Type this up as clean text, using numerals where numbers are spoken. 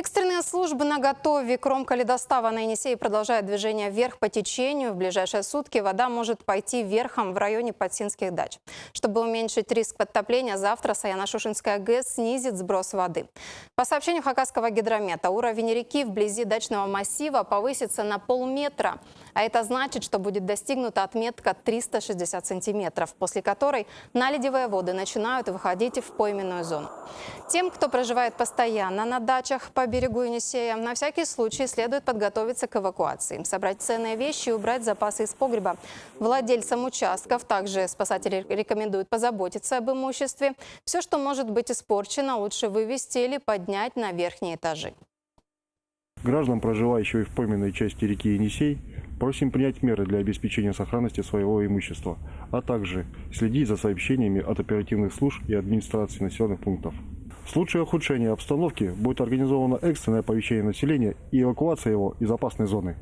Экстренные службы наготове. Кромка ледостава на Енисее продолжает движение вверх по течению. В ближайшие сутки вода может пойти верхом в районе Подсинских дач. Чтобы уменьшить риск подтопления, завтра Саяно-Шушинская ГЭС снизит сброс воды. По сообщению Хакасского гидромета, уровень реки вблизи дачного массива повысится на полметра. А это значит, что будет достигнута отметка 360 сантиметров, после которой наледевые воды начинают выходить в пойменную зону. Тем, кто проживает постоянно на дачах по берегу Енисея, на всякий случай следует подготовиться к эвакуации, собрать ценные вещи и убрать запасы из погреба. Владельцам участков также спасатели рекомендуют позаботиться об имуществе. Все, что может быть испорчено, лучше вывести или поднять на верхние этажи. Граждан, проживающих в пойменной части реки Енисей, просим принять меры для обеспечения сохранности своего имущества, а также следить за сообщениями от оперативных служб и администрации населенных пунктов. В случае ухудшения обстановки будет организовано экстренное оповещение населения и эвакуация его из опасной зоны.